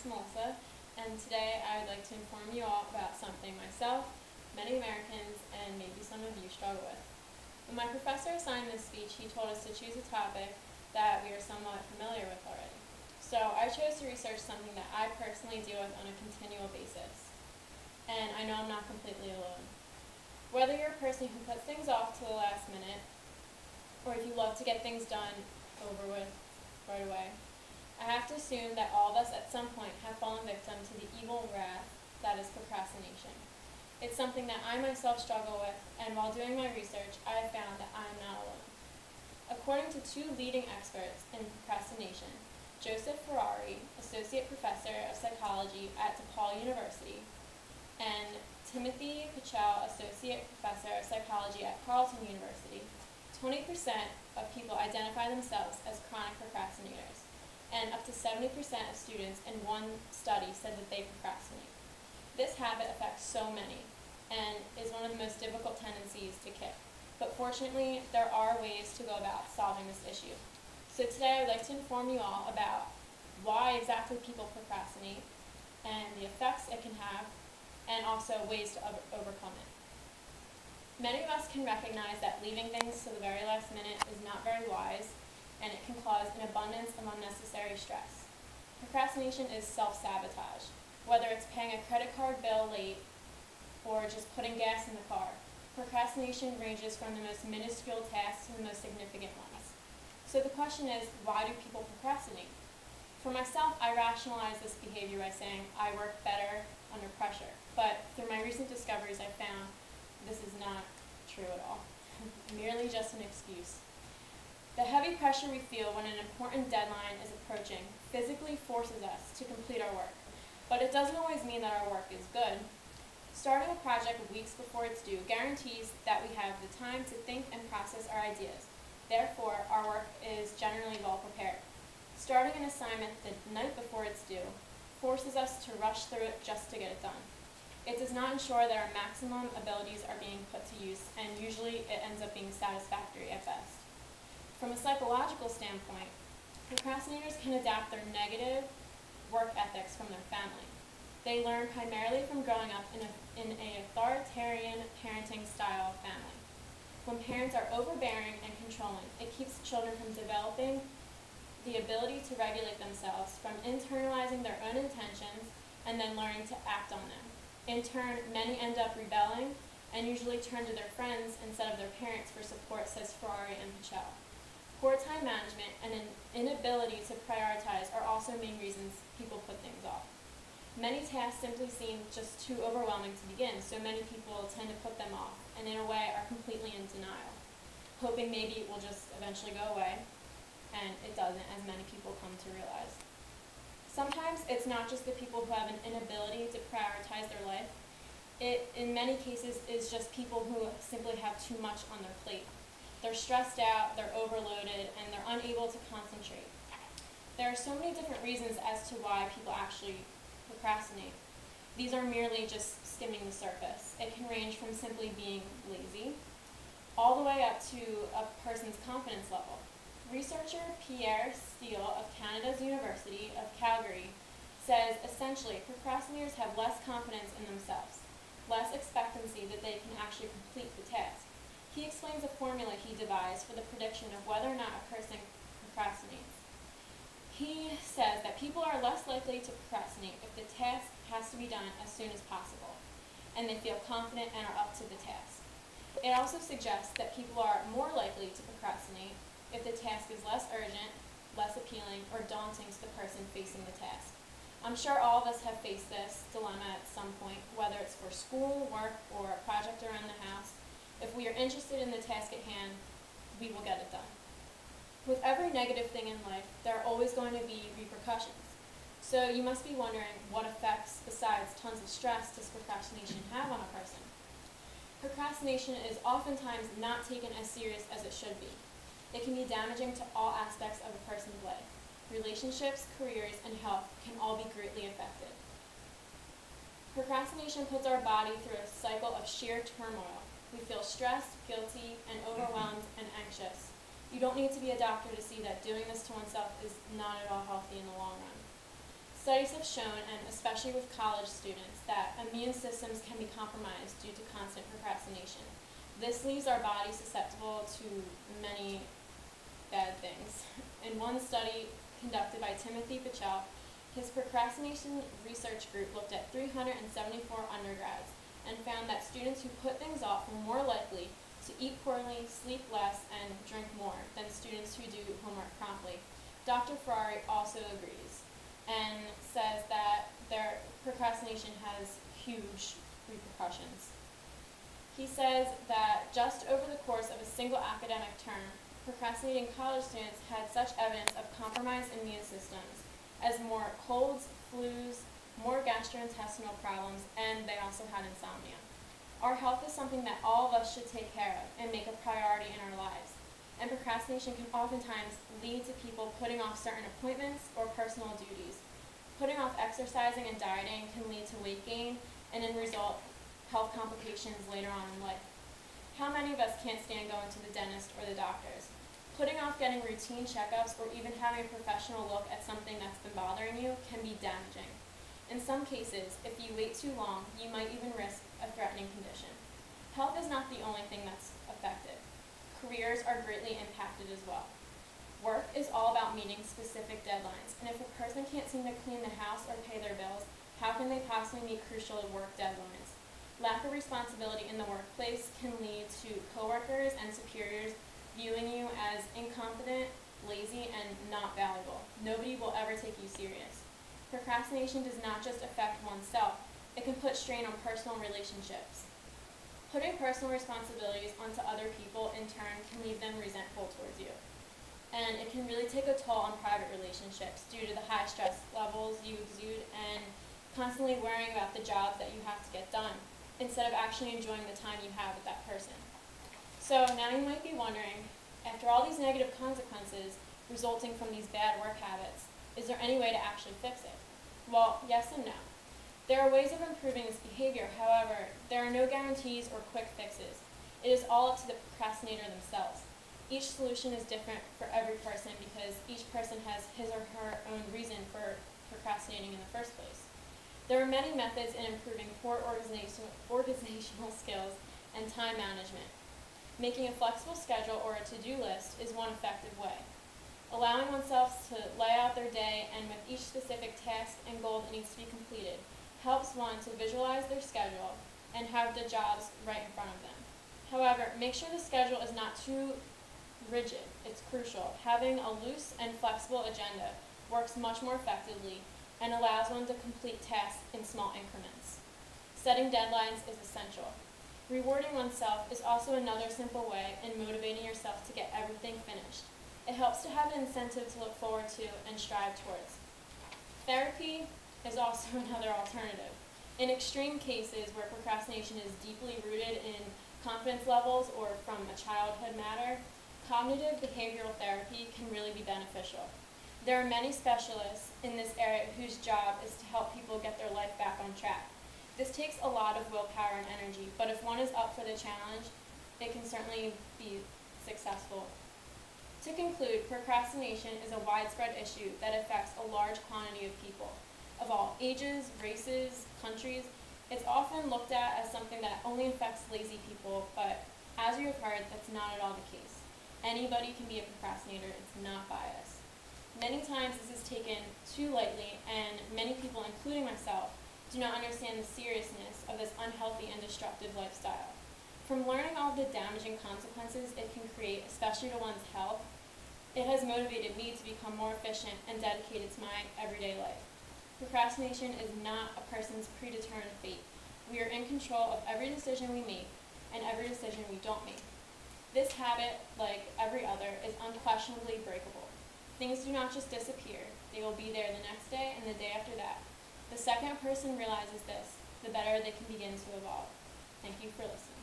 Melissa, and today I would like to inform you all about something myself, many Americans, and maybe some of you struggle with. When my professor assigned this speech, he told us to choose a topic that we are somewhat familiar with already. So I chose to research something that I personally deal with on a continual basis, and I know I'm not completely alone. Whether you're a person who puts things off to the last minute, or if you love to get things done over with right away, I have to assume that all of us at some point have fallen victim to the evil wrath that is procrastination. It's something that I myself struggle with, and while doing my research, I have found that I am not alone. According to two leading experts in procrastination, Joseph Ferrari, Associate Professor of Psychology at DePaul University, and Timothy Pichel, Associate Professor of Psychology at Carleton University, 20% of people identify themselves as chronic procrastinators, and up to 70% of students in one study said that they procrastinate. This habit affects so many and is one of the most difficult tendencies to kick. But fortunately, there are ways to go about solving this issue. So today I would like to inform you all about why exactly people procrastinate and the effects it can have, and also ways to overcome it. Many of us can recognize that leaving things to the very last minute is not very wise, and it can cause an abundance of unnecessary stress. Procrastination is self-sabotage, whether it's paying a credit card bill late or just putting gas in the car. Procrastination ranges from the most minuscule tasks to the most significant ones. So the question is, why do people procrastinate? For myself, I rationalize this behavior by saying I work better under pressure, but through my recent discoveries I found this is not true at all, merely just an excuse. The heavy pressure we feel when an important deadline is approaching physically forces us to complete our work, but it doesn't always mean that our work is good. Starting a project weeks before it's due guarantees that we have the time to think and process our ideas. Therefore, our work is generally well prepared. Starting an assignment the night before it's due forces us to rush through it just to get it done. It does not ensure that our maximum abilities are being put to use, and usually it ends up being satisfactory at best. From a psychological standpoint, procrastinators can adapt their negative work ethics from their family. They learn primarily from growing up in an authoritarian parenting style family. When parents are overbearing and controlling, it keeps children from developing the ability to regulate themselves, from internalizing their own intentions and then learning to act on them. In turn, many end up rebelling and usually turn to their friends instead of their parents for support, says Ferrari and Pichel. Poor time management and an inability to prioritize are also main reasons people put things off. Many tasks simply seem just too overwhelming to begin, so many people tend to put them off, and in a way are completely in denial, hoping maybe it will just eventually go away, and it doesn't, as many people come to realize. Sometimes it's not just the people who have an inability to prioritize their life. It, in many cases, is just people who simply have too much on their plate. They're stressed out, they're overloaded, and they're unable to concentrate. There are so many different reasons as to why people actually procrastinate. These are merely just skimming the surface. It can range from simply being lazy, all the way up to a person's confidence level. Researcher Pierre Steele of Canada's University of Calgary says essentially procrastinators have less confidence in themselves, less expectancy that they can actually complete the task. He explains a formula he devised for the prediction of whether or not a person procrastinates. He says that people are less likely to procrastinate if the task has to be done as soon as possible, and they feel confident and are up to the task. It also suggests that people are more likely to procrastinate if the task is less urgent, less appealing, or daunting to the person facing the task. I'm sure all of us have faced this dilemma at some point, whether it's for school, work, or a project around the house. If we are interested in the task at hand, we will get it done. With every negative thing in life, there are always going to be repercussions. So you must be wondering, what effects besides tons of stress does procrastination have on a person? Procrastination is oftentimes not taken as serious as it should be. It can be damaging to all aspects of a person's life. Relationships, careers, and health can all be greatly affected. Procrastination puts our body through a cycle of sheer turmoil. We feel stressed, guilty, and overwhelmed and anxious. You don't need to be a doctor to see that doing this to oneself is not at all healthy in the long run. Studies have shown, and especially with college students, that immune systems can be compromised due to constant procrastination. This leaves our bodies susceptible to many bad things. In one study conducted by Timothy Pichel, his procrastination research group looked at 374 undergrads and found that students who put things off were more likely to eat poorly, sleep less, and drink more than students who do homework promptly. Dr. Ferrari also agrees and says that their procrastination has huge repercussions. He says that just over the course of a single academic term, procrastinating college students had such evidence of compromised immune systems as more colds, flus, more gastrointestinal problems, and they also had insomnia. Our health is something that all of us should take care of and make a priority in our lives. And procrastination can oftentimes lead to people putting off certain appointments or personal duties. Putting off exercising and dieting can lead to weight gain and in result health complications later on in life. How many of us can't stand going to the dentist or the doctors? Putting off getting routine checkups or even having a professional look at something that's been bothering you can be damaging. In some cases, if you wait too long, you might even risk a threatening condition. Health is not the only thing that's affected. Careers are greatly impacted as well. Work is all about meeting specific deadlines, and if a person can't seem to clean the house or pay their bills, how can they possibly meet crucial work deadlines? Lack of responsibility in the workplace can lead to coworkers and superiors viewing you as incompetent, lazy, and not valuable. Nobody will ever take you serious. Procrastination does not just affect oneself, it can put strain on personal relationships. Putting personal responsibilities onto other people in turn can leave them resentful towards you. And it can really take a toll on private relationships due to the high stress levels you exude and constantly worrying about the jobs that you have to get done, instead of actually enjoying the time you have with that person. So now you might be wondering, after all these negative consequences resulting from these bad work habits, is there any way to actually fix it? Well, yes and no. There are ways of improving this behavior, however, there are no guarantees or quick fixes. It is all up to the procrastinator themselves. Each solution is different for every person because each person has his or her own reason for procrastinating in the first place. There are many methods in improving poor organizational skills and time management. Making a flexible schedule or a to-do list is one effective way. Allowing oneself to lay out their day and with each specific task and goal that needs to be completed helps one to visualize their schedule and have the jobs right in front of them. However, make sure the schedule is not too rigid. It's crucial. Having a loose and flexible agenda works much more effectively and allows one to complete tasks in small increments. Setting deadlines is essential. Rewarding oneself is also another simple way in motivating yourself to get everything finished. It helps to have an incentive to look forward to and strive towards. Therapy is also another alternative. In extreme cases where procrastination is deeply rooted in confidence levels or from a childhood matter, cognitive behavioral therapy can really be beneficial. There are many specialists in this area whose job is to help people get their life back on track. This takes a lot of willpower and energy, but if one is up for the challenge, it can certainly be successful. To conclude, procrastination is a widespread issue that affects a large quantity of people, of all ages, races, countries. It's often looked at as something that only affects lazy people, but as you have heard, that's not at all the case. Anybody can be a procrastinator, it's not bias. Many times this is taken too lightly, and many people, including myself, do not understand the seriousness of this unhealthy and destructive lifestyle. From learning all the damaging consequences it can create, especially to one's health, it has motivated me to become more efficient and dedicated to my everyday life. Procrastination is not a person's predetermined fate. We are in control of every decision we make and every decision we don't make. This habit, like every other, is unquestionably breakable. Things do not just disappear. They will be there the next day and the day after that. The second a person realizes this, the better they can begin to evolve. Thank you for listening.